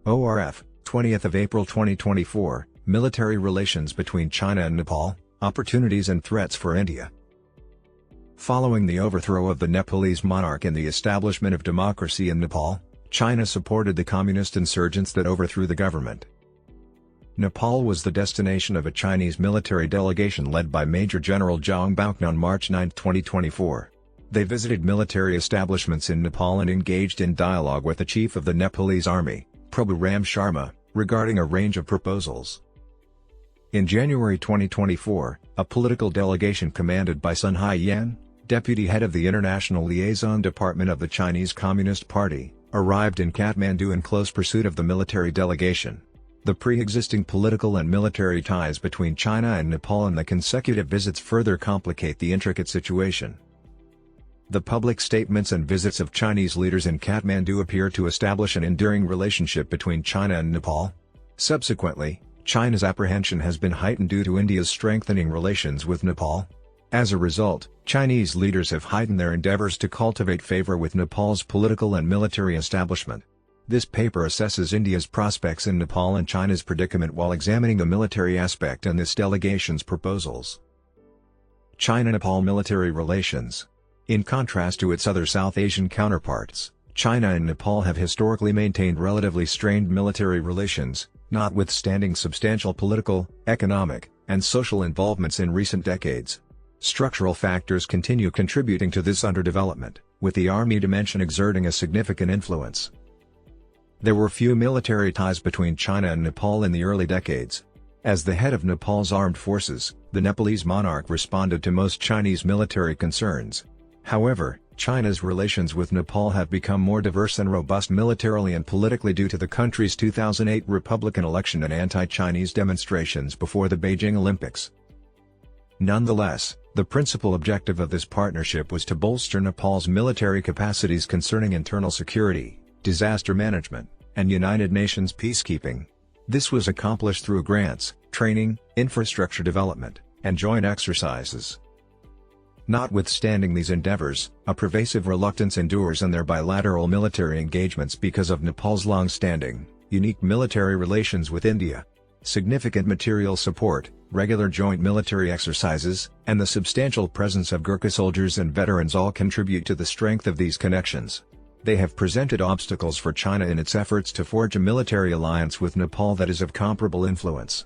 ORF, 20th of April 2024, Military Relations between China and Nepal, Opportunities and Threats for India. Following the overthrow of the Nepalese monarch and the establishment of democracy in Nepal, China supported the communist insurgents that overthrew the government. Nepal was the destination of a Chinese military delegation led by Major General Zhang Baoqun on March 9, 2024. They visited military establishments in Nepal and engaged in dialogue with the chief of the Nepalese Army, Prabhu Ram Sharma, regarding a range of proposals. In January 2024, a political delegation commanded by Sun Haiyan, deputy head of the International Liaison Department of the Chinese Communist Party, arrived in Kathmandu in close pursuit of the military delegation. The pre-existing political and military ties between China and Nepal and the consecutive visits further complicate the intricate situation. The public statements and visits of Chinese leaders in Kathmandu appear to establish an enduring relationship between China and Nepal. Subsequently, China's apprehension has been heightened due to India's strengthening relations with Nepal. As a result, Chinese leaders have heightened their endeavors to cultivate favor with Nepal's political and military establishment. This paper assesses India's prospects in Nepal and China's predicament while examining the military aspect and this delegation's proposals. China-Nepal military relations. In contrast to its other South Asian counterparts, China and Nepal have historically maintained relatively strained military relations, notwithstanding substantial political, economic, and social involvements in recent decades. Structural factors continue contributing to this underdevelopment, with the army dimension exerting a significant influence. There were few military ties between China and Nepal in the early decades. As the head of Nepal's armed forces, the Nepalese monarch responded to most Chinese military concerns. However, China's relations with Nepal have become more diverse and robust militarily and politically due to the country's 2008 Republican election and anti-Chinese demonstrations before the Beijing Olympics. Nonetheless, the principal objective of this partnership was to bolster Nepal's military capacities concerning internal security, disaster management, and United Nations peacekeeping. This was accomplished through grants, training, infrastructure development, and joint exercises. Notwithstanding these endeavors, a pervasive reluctance endures in their bilateral military engagements because of Nepal's long-standing, unique military relations with India. Significant material support, regular joint military exercises, and the substantial presence of Gurkha soldiers and veterans all contribute to the strength of these connections. They have presented obstacles for China in its efforts to forge a military alliance with Nepal that is of comparable influence.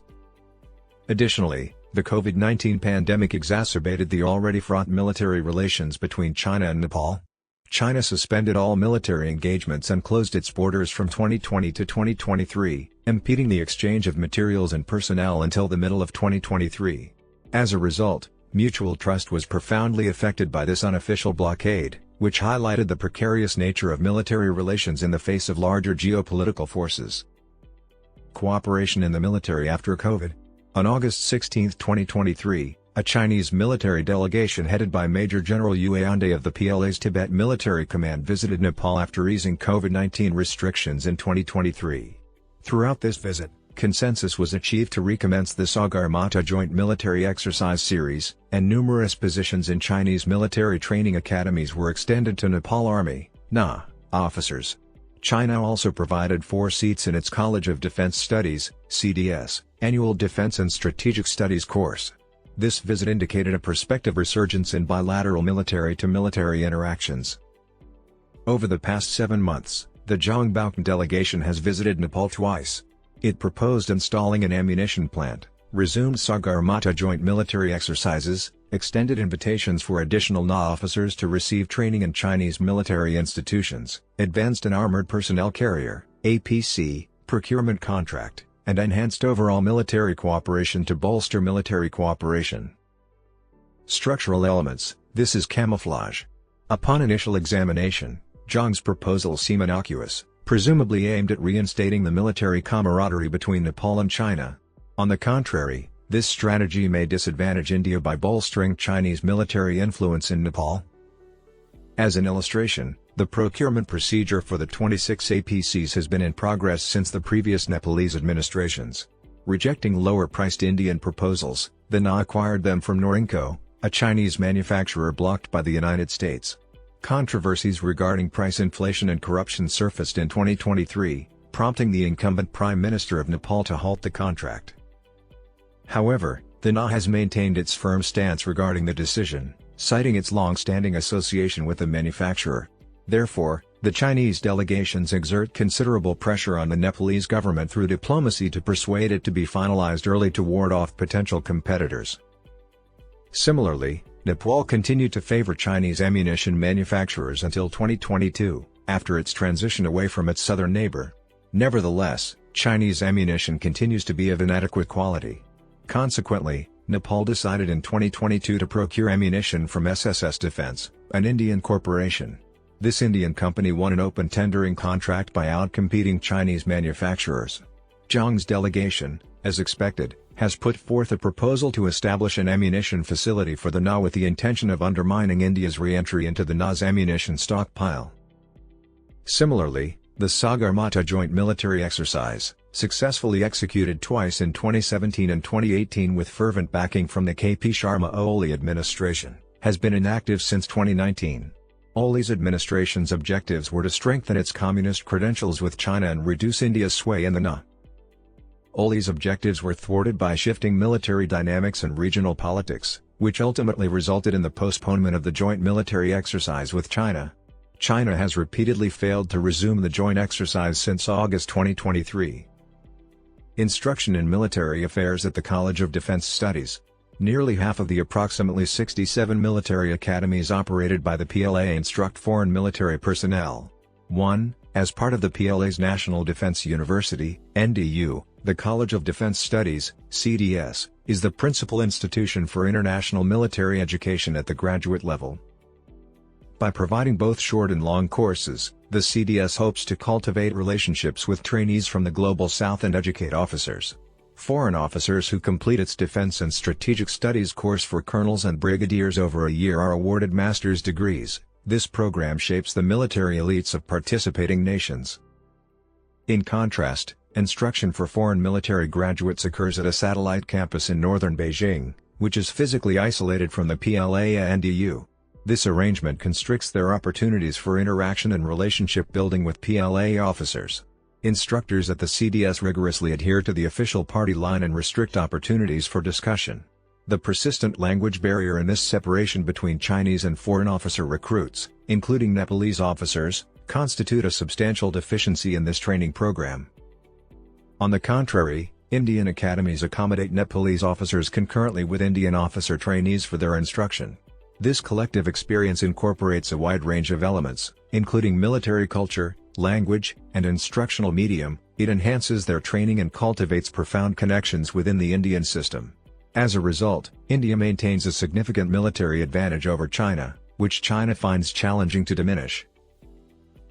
Additionally, the COVID-19 pandemic exacerbated the already fraught military relations between China and Nepal. China suspended all military engagements and closed its borders from 2020 to 2023, impeding the exchange of materials and personnel until the middle of 2023. As a result, mutual trust was profoundly affected by this unofficial blockade, which highlighted the precarious nature of military relations in the face of larger geopolitical forces. Cooperation in the military after COVID. On August 16, 2023, a Chinese military delegation headed by Major General Zhang of the PLA's Tibet Military Command visited Nepal after easing COVID-19 restrictions in 2023. Throughout this visit, consensus was achieved to recommence the Sagarmatha Joint Military Exercise Series, and numerous positions in Chinese military training academies were extended to Nepal Army officers. China also provided 4 seats in its College of Defense Studies (CDS) annual Defense and Strategic Studies course. This visit indicated a prospective resurgence in bilateral military-to-military interactions. Over the past 7 months, the Zhang Baoqun delegation has visited Nepal twice. It proposed installing an ammunition plant, resumed Sagarmatha joint military exercises, extended invitations for additional NA officers to receive training in Chinese military institutions, advanced an armored personnel carrier (APC) procurement contract, and enhanced overall military cooperation to bolster military cooperation. Structural elements. This is camouflage. Upon initial examination, Zhang's proposals seem innocuous, presumably aimed at reinstating the military camaraderie between Nepal and China. On the contrary, this strategy may disadvantage India by bolstering Chinese military influence in Nepal. As an illustration, the procurement procedure for the 26 APCs has been in progress since the previous Nepalese administrations. Rejecting lower-priced Indian proposals, the NA acquired them from Norinco, a Chinese manufacturer blocked by the United States. Controversies regarding price inflation and corruption surfaced in 2023, prompting the incumbent Prime Minister of Nepal to halt the contract. However, the NA has maintained its firm stance regarding the decision, citing its long-standing association with the manufacturer. Therefore, the Chinese delegations exert considerable pressure on the Nepalese government through diplomacy to persuade it to be finalized early to ward off potential competitors. Similarly, Nepal continued to favor Chinese ammunition manufacturers until 2022, after its transition away from its southern neighbor. Nevertheless, Chinese ammunition continues to be of inadequate quality. Consequently, Nepal decided in 2022 to procure ammunition from SSS Defense, an Indian corporation. This Indian company won an open tendering contract by outcompeting Chinese manufacturers. Zhang's delegation, as expected, has put forth a proposal to establish an ammunition facility for the NA with the intention of undermining India's re-entry into the NA's ammunition stockpile. Similarly, the Sagarmatha joint military exercise, successfully executed twice in 2017 and 2018 with fervent backing from the KP Sharma Oli administration, has been inactive since 2019. Oli's administration's objectives were to strengthen its communist credentials with China and reduce India's sway in the NA. Oli's objectives were thwarted by shifting military dynamics and regional politics, which ultimately resulted in the postponement of the joint military exercise with China. China has repeatedly failed to resume the joint exercise since August 2023. Instruction in Military Affairs at the College of Defense Studies. Nearly half of the approximately 67 military academies operated by the PLA instruct foreign military personnel. 1. As part of the PLA's National Defense University, NDU, the College of Defense Studies, CDS, is the principal institution for international military education at the graduate level. By providing both short and long courses, the CDS hopes to cultivate relationships with trainees from the Global South and educate officers. Foreign officers who complete its Defense and Strategic Studies course for colonels and brigadiers over a year are awarded master's degrees. This program shapes the military elites of participating nations. In contrast, instruction for foreign military graduates occurs at a satellite campus in northern Beijing, which is physically isolated from the PLA and NDU. This arrangement constricts their opportunities for interaction and relationship building with PLA officers. Instructors at the CDS rigorously adhere to the official party line and restrict opportunities for discussion. The persistent language barrier and this separation between Chinese and foreign officer recruits, including Nepalese officers, constitute a substantial deficiency in this training program. On the contrary, Indian academies accommodate Nepalese officers concurrently with Indian officer trainees for their instruction. This collective experience incorporates a wide range of elements, including military culture, language, and instructional medium. It enhances their training and cultivates profound connections within the Indian system. As a result, India maintains a significant military advantage over China, which China finds challenging to diminish.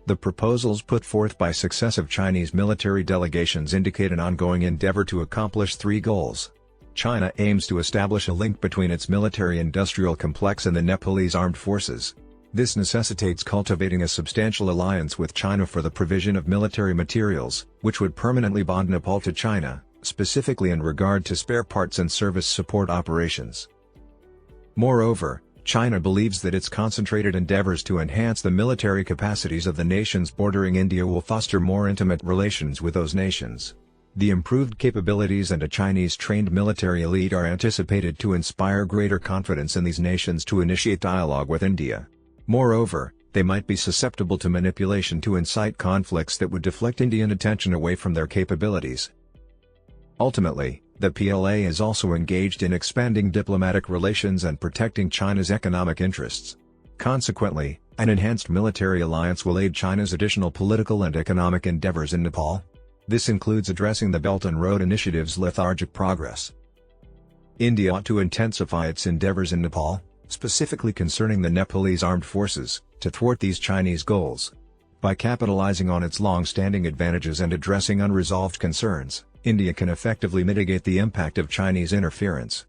The proposals put forth by successive Chinese military delegations indicate an ongoing endeavor to accomplish three goals. China aims to establish a link between its military-industrial complex and the Nepalese armed forces. This necessitates cultivating a substantial alliance with China for the provision of military materials, which would permanently bond Nepal to China, specifically in regard to spare parts and service support operations. Moreover, China believes that its concentrated endeavors to enhance the military capacities of the nations bordering India will foster more intimate relations with those nations. The improved capabilities and a Chinese-trained military elite are anticipated to inspire greater confidence in these nations to initiate dialogue with India. Moreover, they might be susceptible to manipulation to incite conflicts that would deflect Indian attention away from their capabilities. Ultimately, the PLA is also engaged in expanding diplomatic relations and protecting China's economic interests. Consequently, an enhanced military alliance will aid China's additional political and economic endeavors in Nepal. This includes addressing the Belt and Road Initiative's lethargic progress. India ought to intensify its endeavors in Nepal, specifically concerning the Nepalese armed forces, to thwart these Chinese goals. By capitalizing on its long-standing advantages and addressing unresolved concerns, India can effectively mitigate the impact of Chinese interference.